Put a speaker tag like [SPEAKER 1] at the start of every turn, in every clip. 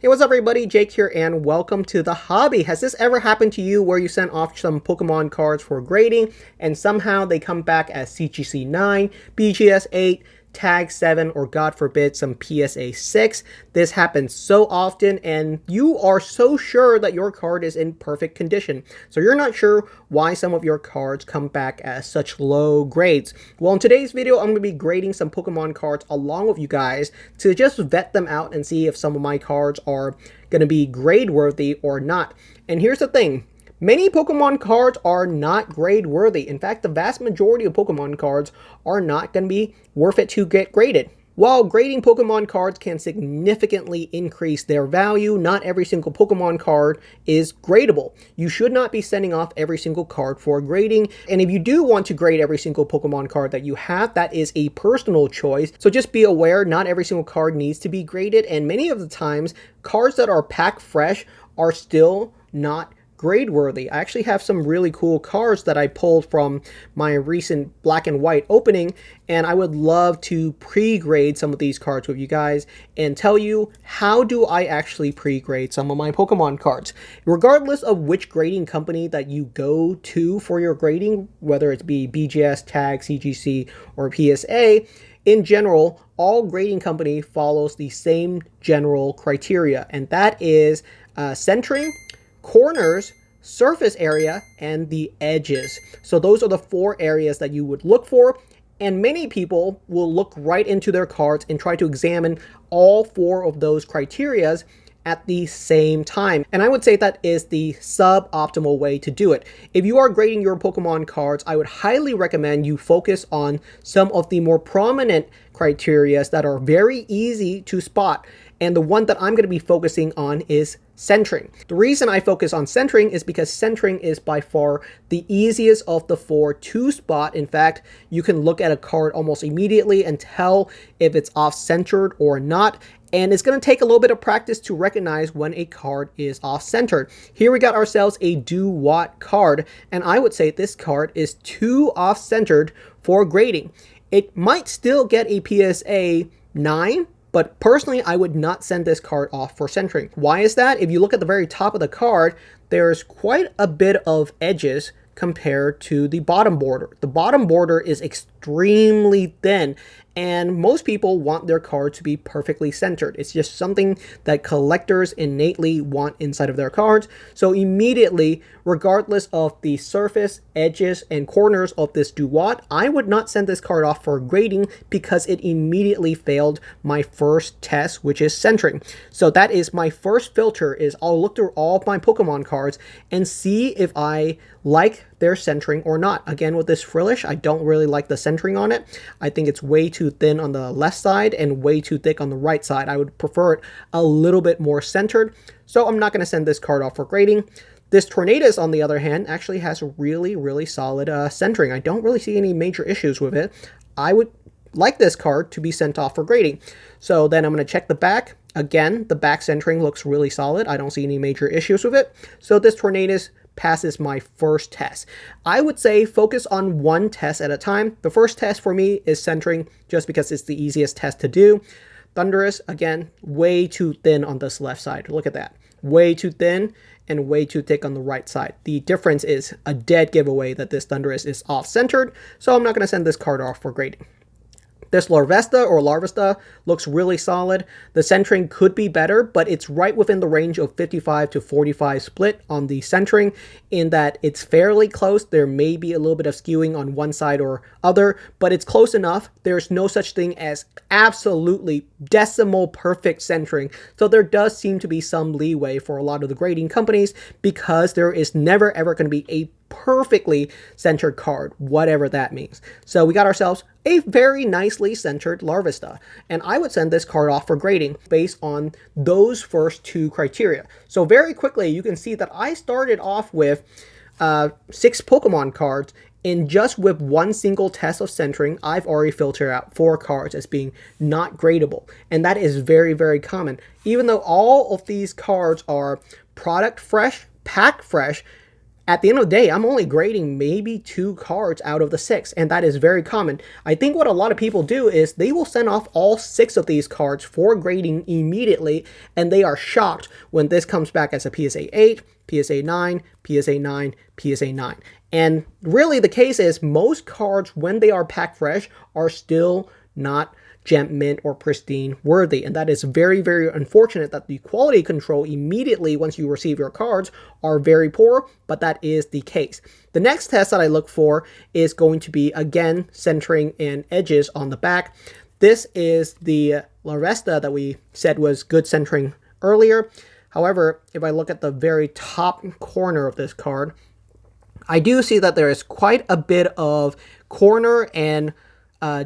[SPEAKER 1] Hey, what's up everybody? Jake here and welcome to the hobby. Has this ever happened to you where you sent off some Pokemon cards for grading and somehow they come back as CGC 9, BGS 8, Tag 7, or God forbid some PSA 6? This happens so often and you are so sure that your card is in perfect condition. So you're not sure why some of your cards come back as such low grades. Well, in today's video, I'm going to be grading some Pokemon cards along with you guys to just vet them out and see if some of my cards are going to be grade worthy or not. And here's the thing. Many Pokemon cards are not grade worthy. In fact, the vast majority of Pokemon cards are not going to be worth it to get graded. While grading Pokemon cards can significantly increase their value, not every single Pokemon card is gradable. You should not be sending off every single card for grading. And if you do want to grade every single Pokemon card that you have, that is a personal choice. So just be aware, not every single card needs to be graded. And many of the times, cards that are packed fresh are still not grade worthy. I actually have some really cool cards that I pulled from my recent black and white opening, and I would love to pre-grade some of these cards with you guys and tell you how do I actually pre-grade some of my Pokemon cards. Regardless of which grading company that you go to for your grading, whether it's be BGS, Tag, CGC, or PSA, in general, all grading company follows the same general criteria, and that is centering, corners, surface area, and the edges. So those are the 4 areas that you would look for, and many people will look right into their cards and try to examine all 4 of those criterias at the same time. And I would say that is the suboptimal way to do it. If you are grading your Pokemon cards, I would highly recommend you focus on some of the more prominent criterias that are very easy to spot. And the one that I'm going to be focusing on is centering. The reason I focus on centering is because centering is by far the easiest of the 4 to spot. In fact, you can look at a card almost immediately and tell if it's off-centered or not. And it's going to take a little bit of practice to recognize when a card is off-centered. Here we got ourselves a Do-What card, and I would say this card is too off-centered for grading. It might still get a PSA 9, but personally, I would not send this card off for centering. Why is that? If you look at the very top of the card, there's quite a bit of edges compared to the bottom border. The bottom border is extremely thin, and most people want their card to be perfectly centered. It's just something that collectors innately want inside of their cards. So immediately, regardless of the surface, edges, and corners of this Do-What, I would not send this card off for grading because it immediately failed my first test, which is centering. So that is my first filter, is I'll look through all of my Pokemon cards and see if I like their centering or not. Again, with this Frillish, I don't really like the centering on it. I think it's way too thin on the left side and way too thick on the right side. I would prefer it a little bit more centered. So I'm not going to send this card off for grading. This Tornadus, on the other hand, actually has really, really solid centering. I don't really see any major issues with it. I would like this card to be sent off for grading. So then I'm going to check the back. Again, the back centering looks really solid. I don't see any major issues with it. So this Tornadus passes my first test. I would say focus on one test at a time. The first test for me is centering just because it's the easiest test to do. Thundurus, again, way too thin on this left side. Look at that. Way too thin and way too thick on the right side. The difference is a dead giveaway that this Thundurus is off-centered, so I'm not going to send this card off for grading. This Larvesta looks really solid. The centering could be better, but it's right within the range of 55 to 45 split on the centering in that it's fairly close. There may be a little bit of skewing on one side or other, but it's close enough. There's no such thing as absolutely decimal perfect centering. So there does seem to be some leeway for a lot of the grading companies because there is never ever going to be a perfectly centered card, whatever that means. So we got ourselves a very nicely centered Larvesta, and I would send this card off for grading based on those first 2 criteria. So very quickly, you can see that I started off with 6 Pokemon cards, and just with one single test of centering, I've already filtered out 4 cards as being not gradable, and that is very, very common. Even though all of these cards are product fresh, pack fresh, at the end of the day, I'm only grading maybe 2 cards out of the 6, and that is very common. I think what a lot of people do is they will send off all 6 of these cards for grading immediately, and they are shocked when this comes back as a PSA 8, PSA 9, PSA 9, PSA 9. And really the case is most cards, when they are packed fresh, are still not gem mint or pristine worthy, and that is very, very unfortunate that the quality control immediately once you receive your cards are very poor, but that is the case. The next test that I look for is going to be, again, centering and edges on the back. This is the La Resta that we said was good centering earlier. However, if I look at the very top corner of this card, I do see that there is quite a bit of corner and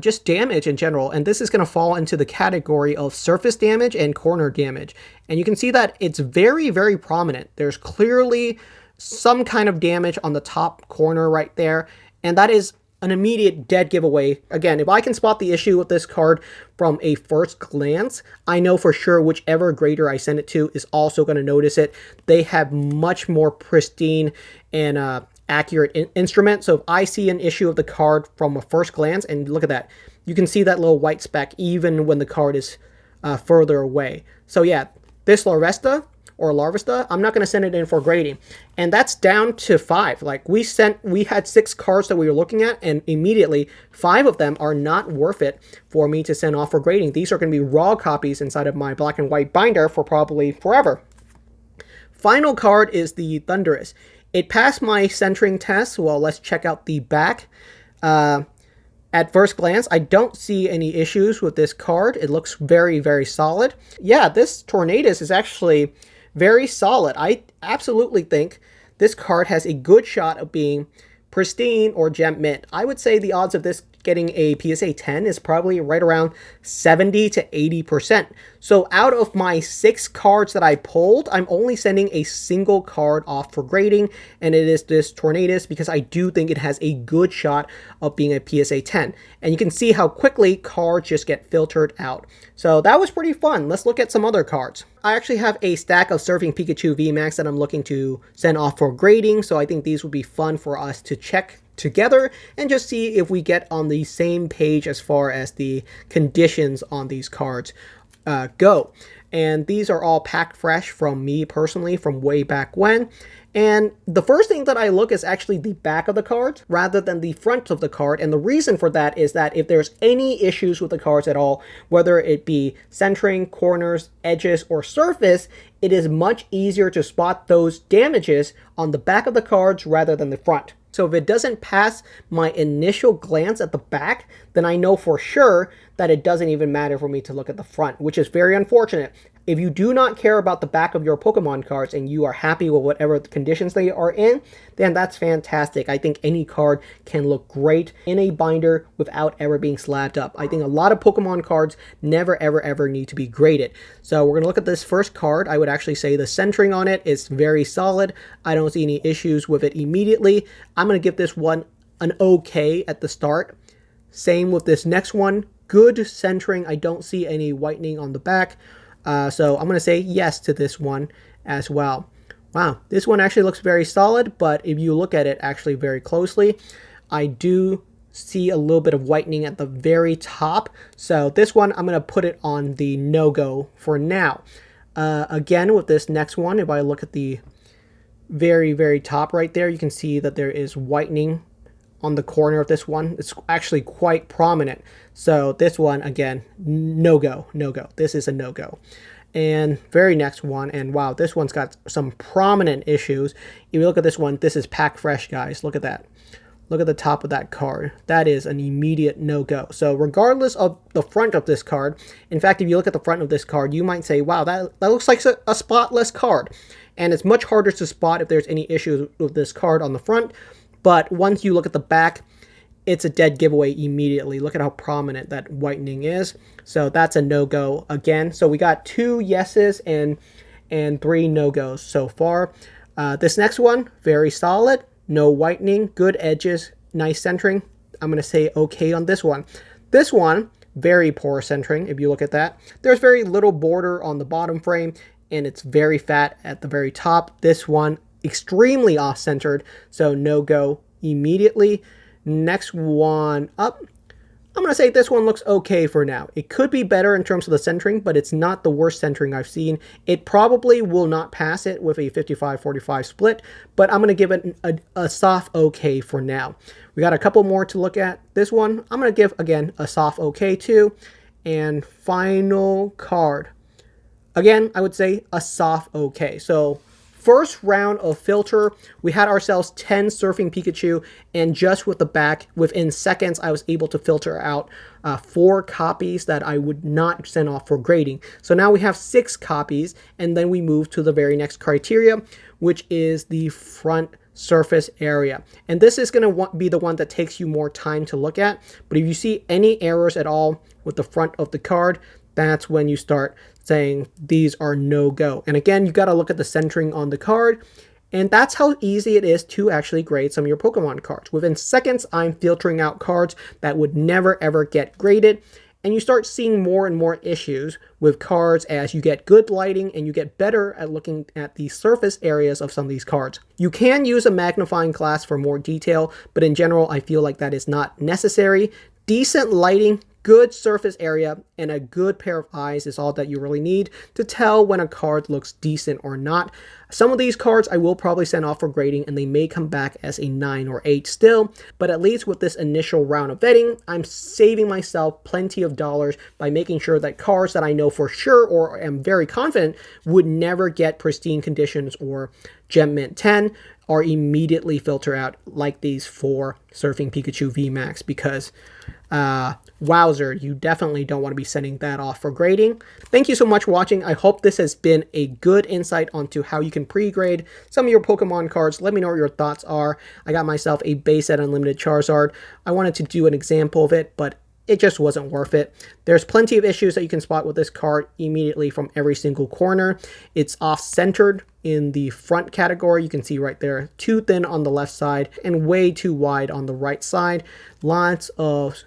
[SPEAKER 1] just damage in general, and this is going to fall into the category of surface damage and corner damage. And you can see that it's very, very prominent. There's clearly some kind of damage on the top corner right there, and that is an immediate dead giveaway. Again, if I can spot the issue with this card from a first glance, I know for sure whichever grader I send it to is also going to notice it. They have much more pristine and accurate instrument. So if I see an issue of the card from a first glance, and look at that, you can see that little white speck even when the card is further away. So yeah, this La Resta or Larvesta, I'm not going to send it in for grading. And that's down to 5. Like we had 6 cards that we were looking at, and immediately 5 of them are not worth it for me to send off for grading. These are going to be raw copies inside of my black and white binder for probably forever. Final card is the Thunderous. It passed my centering test. Well, let's check out the back. At first glance, I don't see any issues with this card. It looks very, very solid. Yeah, this Tornadus is actually very solid. I absolutely think this card has a good shot of being pristine or gem mint. I would say the odds of this getting a PSA 10 is probably right around 70 to 80%. So out of my 6 cards that I pulled, I'm only sending a single card off for grading, and it is this Tornadus because I do think it has a good shot of being a PSA 10. And you can see how quickly cards just get filtered out. So that was pretty fun. Let's look at some other cards. I actually have a stack of Surfing Pikachu VMAX that I'm looking to send off for grading, so I think these would be fun for us to check together and just see if we get on the same page as far as the conditions on these cards go. And these are all packed fresh from me personally from way back when. And the first thing that I look is actually the back of the card rather than the front of the card. And the reason for that is that if there's any issues with the cards at all, whether it be centering, corners, edges, or surface, it is much easier to spot those damages on the back of the cards rather than the front. So if it doesn't pass my initial glance at the back, then I know for sure that it doesn't even matter for me to look at the front, which is very unfortunate. If you do not care about the back of your Pokemon cards and you are happy with whatever conditions they are in, then that's fantastic. I think any card can look great in a binder without ever being slabbed up. I think a lot of Pokemon cards never, ever, ever need to be graded. So we're going to look at this first card. I would actually say the centering on it is very solid. I don't see any issues with it immediately. I'm going to give this one an okay at the start. Same with this next one. Good centering. I don't see any whitening on the back. So I'm going to say yes to this one as well. Wow, this one actually looks very solid, but if you look at it actually very closely, I do see a little bit of whitening at the very top. So this one, I'm going to put it on the no-go for now. Again, with this next one, if I look at the very, very top right there, you can see that there is whitening on the corner of this one. It's actually quite prominent. So this one, again, no-go, no-go. This is a no-go. And very next one, and wow, this one's got some prominent issues. If you look at this one, this is packed fresh, guys. Look at that. Look at the top of that card. That is an immediate no-go. So regardless of the front of this card, in fact, if you look at the front of this card, you might say, wow, that looks like a spotless card. And it's much harder to spot if there's any issues with this card on the front. But once you look at the back, it's a dead giveaway immediately. Look at how prominent that whitening is. So that's a no-go again. So we got 2 yeses and 3 no-goes so far. This next one, very solid. No whitening, good edges, nice centering. I'm going to say okay on this one. This one, very poor centering if you look at that. There's very little border on the bottom frame, and it's very fat at the very top. This one, extremely off-centered, so no go immediately. Next one up, I'm going to say this one looks okay for now. It could be better in terms of the centering, but it's not the worst centering I've seen. It probably will not pass it with a 55-45 split, but I'm going to give it a soft okay for now. We got a couple more to look at. This one, I'm going to give, again, a soft okay too. And final card. Again, I would say a soft okay. So first round of filter, we had ourselves 10 Surfing Pikachu, and just with the back, within seconds, I was able to filter out 4 copies that I would not send off for grading. So now we have 6 copies, and then we move to the very next criteria, which is the front surface area. And this is going to be the one that takes you more time to look at. But if you see any errors at all with the front of the card, that's when you start saying these are no-go. And again, you got to look at the centering on the card. And that's how easy it is to actually grade some of your Pokemon cards. Within seconds, I'm filtering out cards that would never ever get graded. And you start seeing more and more issues with cards as you get good lighting and you get better at looking at the surface areas of some of these cards. You can use a magnifying glass for more detail, but in general, I feel like that is not necessary. Decent lighting, good surface area, and a good pair of eyes is all that you really need to tell when a card looks decent or not. Some of these cards I will probably send off for grading, and they may come back as a 9 or 8 still, but at least with this initial round of vetting, I'm saving myself plenty of dollars by making sure that cards that I know for sure or am very confident would never get pristine conditions or Gem Mint 10 are immediately filtered out, like these 4 Surfing Pikachu VMAX, because wowzer, you definitely don't want to be sending that off for grading. Thank you so much for watching. I hope this has been a good insight onto how you can pre-grade some of your Pokemon cards. Let me know what your thoughts are. I got myself a base set Unlimited Charizard. I wanted to do an example of it, but it just wasn't worth it. There's plenty of issues that you can spot with this card immediately from every single corner. It's off-centered in the front category. You can see right there, too thin on the left side and way too wide on the right side. Lots of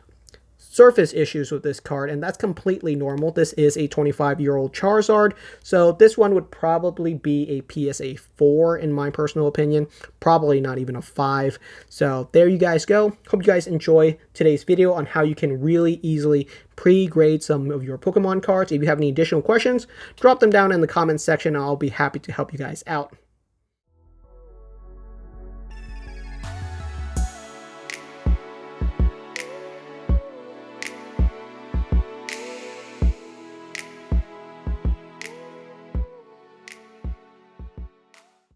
[SPEAKER 1] surface issues with this card, and that's completely normal. This is a 25-year-old Charizard, so this one would probably be a PSA 4 in my personal opinion, probably not even a 5. So there you guys go. Hope you guys enjoy today's video on how you can really easily pre-grade some of your Pokemon cards. If you have any additional questions, drop them down in the comments section and I'll be happy to help you guys out.